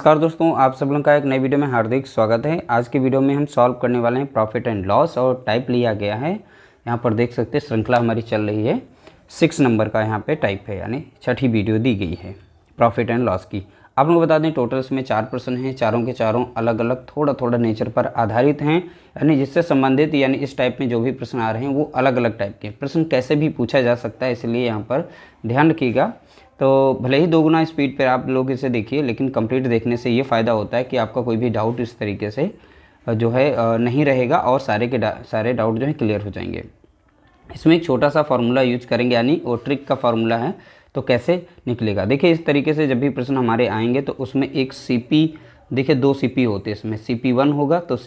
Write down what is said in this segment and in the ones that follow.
नमस्कार दोस्तों, आप सब लोगों का एक नई वीडियो में हार्दिक स्वागत है। आज की वीडियो में हम सॉल्व करने वाले हैं प्रॉफिट एंड लॉस और टाइप लिया गया है। यहाँ पर देख सकते हैं श्रृंखला हमारी चल रही है। 6 नंबर का यहाँ पे टाइप है, यानी छठी वीडियो दी गई है प्रॉफिट एंड लॉस की। आप लोग बता दें टोटल इसमें 4 प्रश्न हैं, चारों के चारों अलग अलग थोड़ा थोड़ा नेचर पर आधारित हैं, यानी जिससे संबंधित यानी इस टाइप में जो भी प्रश्न आ रहे हैं वो अलग अलग टाइप के प्रश्न कैसे भी पूछा जा सकता है, इसलिए यहाँ पर ध्यान रखिएगा। तो भले ही 2 गुना स्पीड पर आप लोग इसे देखिए, लेकिन कंप्लीट देखने से ये फ़ायदा होता है कि आपका कोई भी डाउट इस तरीके से जो है नहीं रहेगा और सारे डाउट जो है क्लियर हो जाएंगे। इसमें एक छोटा सा फार्मूला यूज करेंगे, यानी वो ट्रिक का फार्मूला है। तो कैसे निकलेगा देखिए, इस तरीके से जब भी प्रश्न हमारे आएंगे तो उसमें एक CP, देखिए 2 CP होते हैं इसमें। CP1 होगा तो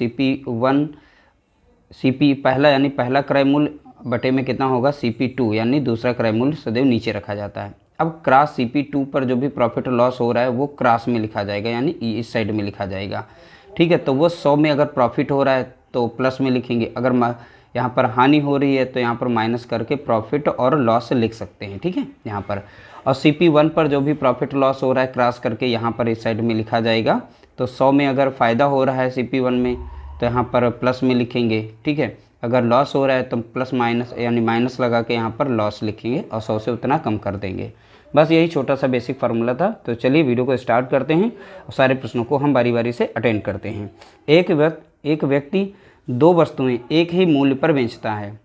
CP पहला यानी पहला क्रय मूल्य बटे में कितना होगा CP2, यानी दूसरा क्रय मूल्य सदैव नीचे रखा जाता है। अब क्रॉस CP2 पर जो भी प्रॉफिट और लॉस हो रहा है वो क्रॉस में लिखा जाएगा, यानी इस साइड में लिखा जाएगा। ठीक है, तो वो 100 में अगर प्रॉफिट हो रहा है तो प्लस में लिखेंगे, अगर यहाँ पर हानि हो रही है तो यहाँ पर माइनस करके प्रॉफिट और लॉस लिख सकते हैं। ठीक है, यहाँ पर और CP1 पर जो भी प्रॉफिट लॉस हो रहा है क्रॉस करके यहाँ पर इस साइड में लिखा जाएगा। तो 100 में अगर फ़ायदा हो रहा है CP1 में तो यहाँ पर प्लस में लिखेंगे। ठीक है, अगर लॉस हो रहा है तो प्लस माइनस यानी माइनस लगा के यहाँ पर लॉस लिखेंगे और 100 से उतना कम कर देंगे। बस यही छोटा सा बेसिक फार्मूला था। तो चलिए वीडियो को स्टार्ट करते हैं और सारे प्रश्नों को हम बारी बारी से अटेंड करते हैं। एक व्यक्ति 2 वस्तुएं एक ही मूल्य पर बेचता है।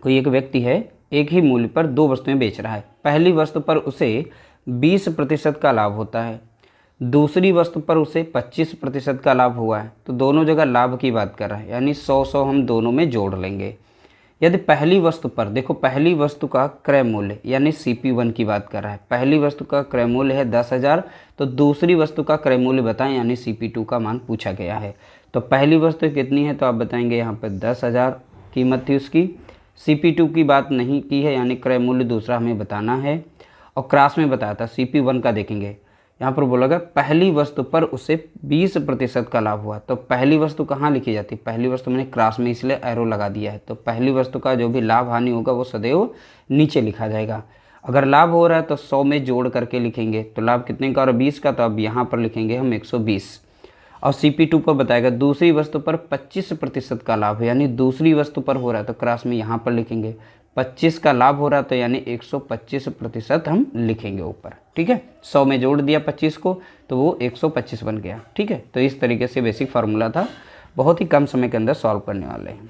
कोई एक व्यक्ति है, एक ही मूल्य पर 2 वस्तुएं बेच रहा है। पहली वस्तु पर उसे 20% का लाभ होता है, दूसरी वस्तु पर उसे 25% का लाभ हुआ है। तो दोनों जगह लाभ की बात कर रहा है, यानी 100 हम दोनों में जोड़ लेंगे। यदि पहली वस्तु पर, देखो पहली वस्तु का क्रय मूल्य यानी CP1 की बात कर रहा है, पहली वस्तु का क्रय मूल्य है 10,000, तो दूसरी वस्तु का क्रय मूल्य बताएं, यानी CP2 का मान पूछा गया है। तो पहली वस्तु कितनी है तो आप बताएंगे यहाँ पर 10,000 कीमत थी उसकी। CP2 की बात नहीं की है, यानी क्रय मूल्य दूसरा हमें बताना है और क्रॉस में बताया था CP1 का। देखेंगे यहाँ पर बोला गया पहली वस्तु पर उसे 20% का लाभ हुआ। तो पहली वस्तु कहाँ लिखी जाती है, पहली वस्तु मैंने क्रॉस में इसलिए एरो लगा दिया है। तो पहली वस्तु का जो भी लाभ हानि होगा वो सदैव नीचे लिखा जाएगा। अगर लाभ हो रहा है तो 100 में जोड़ करके लिखेंगे, तो लाभ कितने का और 20 का, तो अब यहाँ पर लिखेंगे हम 120। और CP2 पर बताएगा दूसरी वस्तु पर 25% का लाभ है, यानी दूसरी वस्तु पर हो रहा है तो क्रॉस में यहाँ पर लिखेंगे। 25 का लाभ हो रहा है तो यानी 125% हम लिखेंगे ऊपर। ठीक है, 100 में जोड़ दिया 25 को तो वो 125 बन गया। ठीक है, तो इस तरीके से बेसिक फार्मूला था, बहुत ही कम समय के अंदर सॉल्व करने वाले हैं।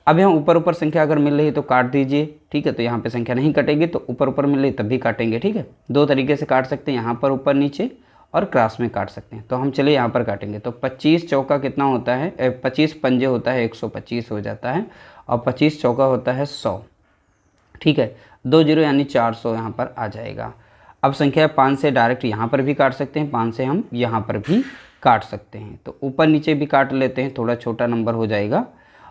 अब यहाँ ऊपर संख्या अगर मिल रही है तो काट दीजिए। ठीक है, तो यहाँ पे संख्या नहीं कटेगी तो ऊपर मिल रही तब भी काटेंगे। ठीक है, 2 तरीके से काट सकते हैं, यहाँ पर ऊपर नीचे और क्रॉस में काट सकते हैं। तो हम चलिए यहाँ पर काटेंगे। तो 25 चौका कितना होता है, 25 पंजे होता है 125 हो जाता है, और 25 चौका होता है 100। ठीक है, 2 जीरो यानी 400 यहाँ पर आ जाएगा। अब संख्या 5 से डायरेक्ट यहाँ पर भी काट सकते हैं, 5 से हम यहाँ पर भी काट सकते हैं। तो ऊपर नीचे भी काट लेते हैं, थोड़ा छोटा नंबर हो जाएगा,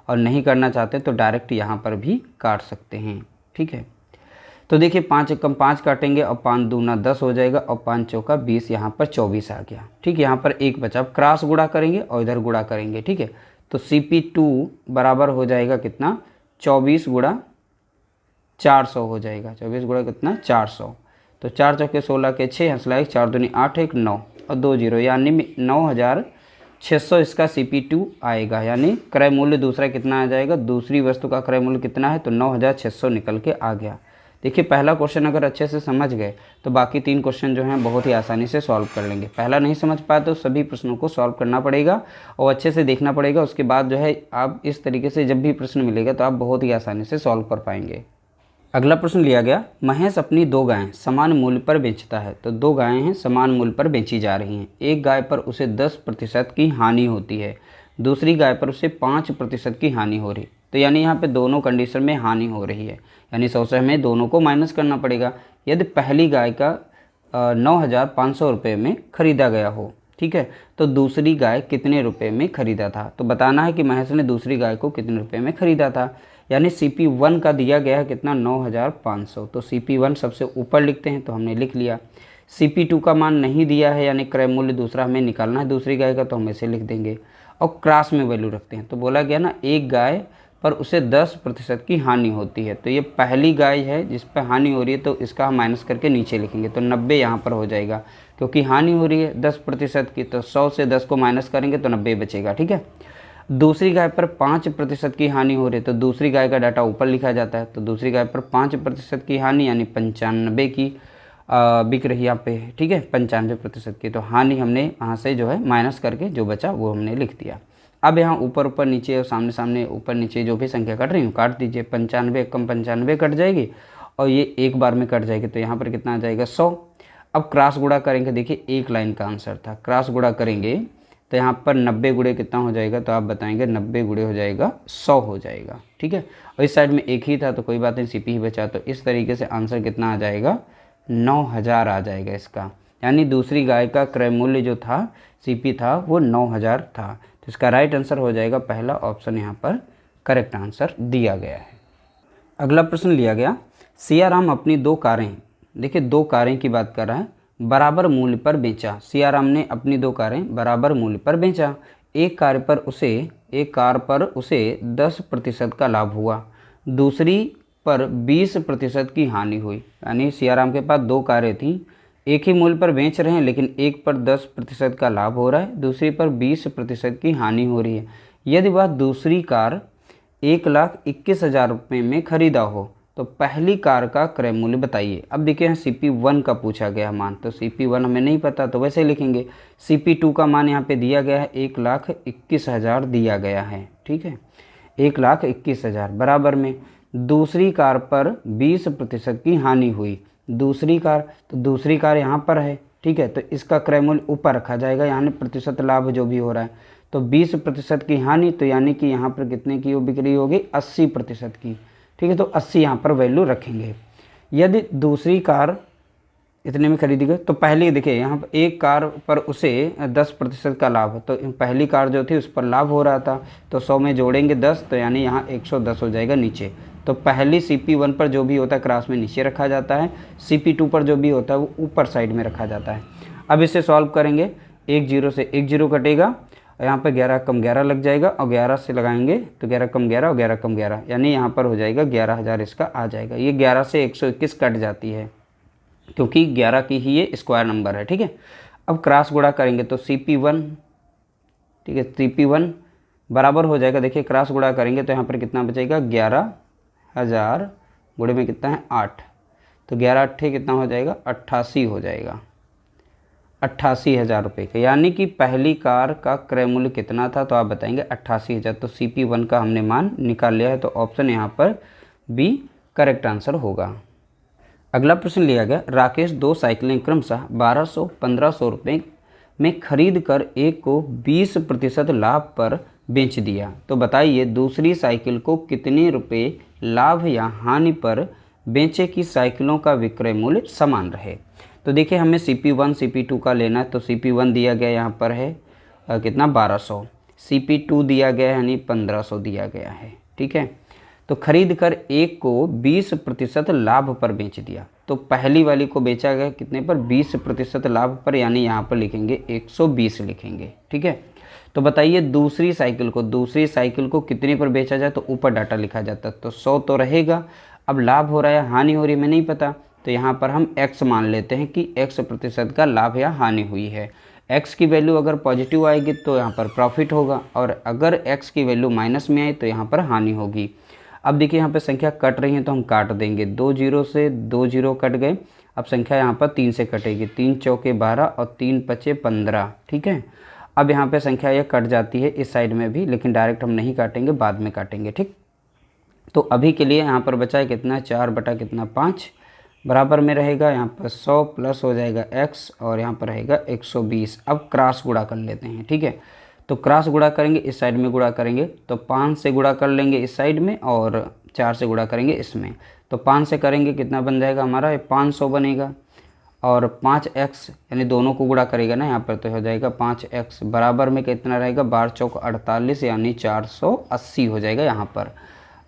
और नहीं करना चाहते तो डायरेक्ट यहाँ पर भी काट सकते हैं। ठीक है, तो देखिए 5 एकम 5 काटेंगे और 5 दूना 10 हो जाएगा और 5 चौका 20, यहाँ पर 24 आ गया। ठीक है, यहाँ पर 1 बचा। अब क्रॉस गुणा करेंगे और इधर गुणा करेंगे। ठीक है, तो CP2 बराबर हो जाएगा कितना, 24 गुणा 400 हो जाएगा। 24 गुणा कितना 400, तो 4 चौके 16 के 6 हंसला 1, 4 दूनी 8 1 9 और 2 जीरो, यानी 9,600 इसका CP2 आएगा। यानी क्रय मूल्य दूसरा कितना आ जाएगा, दूसरी वस्तु का क्रय मूल्य कितना है तो 9,600 निकल के आ गया। देखिए पहला क्वेश्चन अगर अच्छे से समझ गए तो बाकी 3 क्वेश्चन जो हैं बहुत ही आसानी से सॉल्व कर लेंगे। पहला नहीं समझ पाए तो सभी प्रश्नों को सॉल्व करना पड़ेगा और अच्छे से देखना पड़ेगा। उसके बाद जो है आप इस तरीके से जब भी प्रश्न मिलेगा तो आप बहुत ही आसानी से सॉल्व कर पाएंगे। अगला प्रश्न लिया गया, महेश अपनी 2 गायें समान मूल्य पर बेचता है। तो 2 गायें हैं, समान मूल्य पर बेची जा रही हैं। एक गाय पर उसे 10% की हानि होती है, दूसरी गाय पर उसे 5% की हानि हो रही। तो यानी यहाँ पे दोनों कंडीशन में हानि हो रही है, यानी 100 से हमें दोनों को माइनस करना पड़ेगा। यदि पहली गाय का 9,500 रुपये में ख़रीदा गया हो, ठीक है, तो दूसरी गाय कितने रुपए में ख़रीदा था। तो बताना है कि महेश ने दूसरी गाय को कितने रुपए में ख़रीदा था। यानी CP1 का दिया गया है कितना, 9,500। तो CP1 सबसे ऊपर लिखते हैं, तो हमने लिख लिया। CP2 का मान नहीं दिया है, यानी क्रय मूल्य दूसरा हमें निकालना है दूसरी गाय का, तो हम ऐसे लिख देंगे और क्रॉस में वैल्यू रखते हैं। तो बोला गया ना, एक गाय पर उसे 10% की हानि होती है। तो ये पहली गाय है जिस पर हानि हो रही है, तो इसका हम माइनस करके नीचे लिखेंगे। तो 90 यहाँ पर हो जाएगा, क्योंकि हानि हो रही है 10% की, तो 100 से 10 को माइनस करेंगे तो 90 बचेगा। ठीक है। दूसरी गाय पर 5% की हानि हो रही है, तो दूसरी गाय का डाटा ऊपर लिखा जाता है। तो दूसरी गाय पर 5% की हानि यानी 95 की बिक रही यहाँ पे। ठीक है, 95% की। तो हानि हमने यहाँ से जो है माइनस करके जो बचा वो हमने लिख दिया। अब यहाँ ऊपर ऊपर नीचे और सामने सामने ऊपर नीचे जो भी संख्या कट रही हूँ काट दीजिए। 95 कम 95 कट जाएगी और ये एक बार में कट जाएगी। तो यहाँ पर कितना आ जाएगा 100। अब क्रॉस गुणा करेंगे, देखिए एक लाइन का आंसर था। क्रॉस गुणा करेंगे तो यहाँ पर 90 गुणे कितना हो जाएगा, तो आप बताएंगे 90 गुणे हो जाएगा 100 हो जाएगा। ठीक है, और इस साइड में एक ही था तो कोई बात नहीं, सीपी ही बचा। तो इस तरीके से आंसर कितना आ जाएगा, 9000 आ जाएगा इसका। यानी दूसरी गाय का क्रय मूल्य जो था सीपी था वो 9000 था। तो इसका राइट आंसर हो जाएगा पहला ऑप्शन, यहाँ पर करेक्ट आंसर दिया गया है। अगला प्रश्न लिया गया, सियाराम अपनी 2 कारें, देखिए 2 कारें की बात कर रहा है, बराबर मूल्य पर बेचा। सियाराम ने अपनी 2 कारें बराबर मूल्य पर बेचा। एक कार पर उसे 10% का लाभ हुआ, दूसरी पर 20% की हानि हुई। यानी सियाराम के पास 2 कारें थीं, एक ही मूल्य पर बेच रहे हैं, लेकिन एक पर 10% का लाभ हो रहा है, दूसरी पर 20% की हानि हो रही है। यदि वह दूसरी कार 1,21,000 रुपये में खरीदा हो तो पहली कार का क्रय मूल्य बताइए। अब देखिए यहाँ CP1 का पूछा गया मान, तो CP1 हमें नहीं पता तो वैसे लिखेंगे। CP2 का मान यहाँ पे दिया गया है 1,21,000 दिया गया है। ठीक है, 1,21,000 बराबर में दूसरी कार पर 20% की हानि हुई। दूसरी कार, तो दूसरी कार यहाँ पर है। ठीक है, तो इसका क्रय मूल्य ऊपर रखा जाएगा, यानी प्रतिशत लाभ जो भी हो रहा है। तो 20% की हानि, तो यानी कि यहाँ पर कितने की वो बिक्री होगी, 80% की। ठीक है, तो 80 यहाँ पर वैल्यू रखेंगे। यदि दूसरी कार इतने में खरीदी गई तो पहली, देखिए यहाँ पर एक कार पर उसे 10% का लाभ, तो पहली कार जो थी उस पर लाभ हो रहा था, तो 100 में जोड़ेंगे 10, तो यानी यहाँ 110 हो जाएगा नीचे। तो पहली CP1 पर जो भी होता है क्रॉस में नीचे रखा जाता है, CP2 पर जो भी होता है वो ऊपर साइड में रखा जाता है। अब इसे सॉल्व करेंगे, 1 0 से 1 0 कटेगा, यहाँ पर 11 कम 11 लग जाएगा, और 11 से लगाएंगे तो 11 कम 11 और 11 कम 11, यानी यहाँ पर हो जाएगा 11,000 इसका आ जाएगा। ये 11 से 121 कट जाती है, क्योंकि 11 की ही ये स्क्वायर नंबर है। ठीक है, अब क्रॉस गुणा करेंगे तो CP1, ठीक है, CP1 बराबर हो जाएगा, देखिए क्रॉस गुणा करेंगे तो यहाँ पर कितना बचेगा, 11,000 गुणे में कितना है 8, तो 11 8 कितना हो जाएगा, 88 हो जाएगा, 88,000 रुपये का। यानी कि पहली कार का क्रय मूल्य कितना था, तो आप बताएंगे 88,000। तो CP1 का हमने मान निकाल लिया है, तो ऑप्शन यहाँ पर बी करेक्ट आंसर होगा। अगला प्रश्न लिया गया, राकेश 2 साइकिलें क्रमशः 1200 1500 रुपये में खरीद कर एक को 20% लाभ पर बेच दिया। तो बताइए दूसरी साइकिल को कितने रुपए लाभ या हानि पर बेचे कि साइकिलों का विक्रय मूल्य समान रहे। तो देखिए हमें CP1 CP2 का लेना है, तो CP1 दिया गया यहाँ पर है कितना 1200, CP2 दिया गया है यानी 1500 दिया गया है। ठीक है, तो खरीद कर एक को 20% लाभ पर बेच दिया। तो पहली वाली को बेचा गया कितने पर, 20% लाभ पर, यानी यहाँ पर लिखेंगे 120 लिखेंगे। ठीक है, तो बताइए दूसरी साइकिल को कितने पर बेचा जाए, तो ऊपर डाटा लिखा जाता है, तो 100 तो रहेगा। अब लाभ हो रहा है हानि हो रही है हमें नहीं पता, तो यहाँ पर हम x मान लेते हैं कि x% का लाभ या हानि हुई है। x की वैल्यू अगर पॉजिटिव आएगी तो यहाँ पर प्रॉफिट होगा, और अगर x की वैल्यू माइनस में आई तो यहाँ पर हानि होगी। अब देखिए यहाँ पे संख्या कट रही है तो हम काट देंगे, 2 0 से 2 0 कट गए। अब संख्या यहाँ पर 3 से कटेगी, 3 चौके 12 और 3 पचे 15। ठीक है, अब यहाँ पे संख्या ये कट जाती है इस साइड में भी, लेकिन डायरेक्ट हम नहीं काटेंगे, बाद में काटेंगे। ठीक, तो अभी के लिए यहाँ पर बचा है कितना, 4 बटा कितना 5 बराबर में रहेगा। यहाँ पर 100 प्लस हो जाएगा x और यहाँ पर रहेगा 120। अब क्रॉस गुणा कर लेते हैं। ठीक है, तो क्रॉस गुणा करेंगे, इस साइड में गुणा करेंगे तो 5 से गुणा कर लेंगे इस साइड में, और 4 से गुणा करेंगे इसमें। तो 5 से करेंगे कितना बन जाएगा हमारा, 500 बनेगा, और 5x यानी दोनों को गुणा करेगा ना यहाँ पर, तो हो जाएगा 5x बराबर में कितना रहेगा, 12 चौक 48 यानी 480 हो जाएगा यहाँ पर।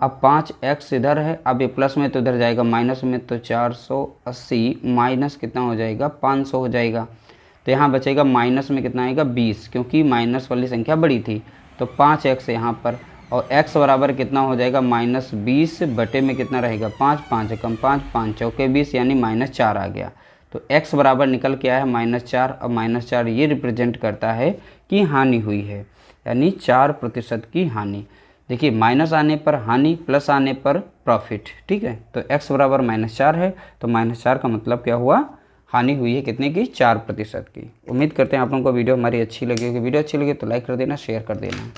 अब 5x इधर है, अब ये प्लस में तो इधर जाएगा माइनस में, तो 480 माइनस कितना हो जाएगा 500 हो जाएगा। तो यहाँ बचेगा माइनस में कितना आएगा 20, क्योंकि माइनस वाली संख्या बड़ी थी, तो 5x यहाँ पर, और x बराबर कितना हो जाएगा -20 बटे में कितना रहेगा 5, 5 कम 5, 5 चौके 20 यानी -4 आ गया। तो x बराबर निकल के आया है -4। अब -4 ये रिप्रेजेंट करता है कि हानि हुई है, यानी 4% की हानि। देखिए माइनस आने पर हानि, प्लस आने पर प्रॉफिट। ठीक है, तो x बराबर -4 है, तो -4 का मतलब क्या हुआ, हानि हुई है कितने की, 4% की। उम्मीद करते हैं आप लोगों को वीडियो हमारी अच्छी लगी होगी। वीडियो अच्छी लगी तो लाइक कर देना, शेयर कर देना।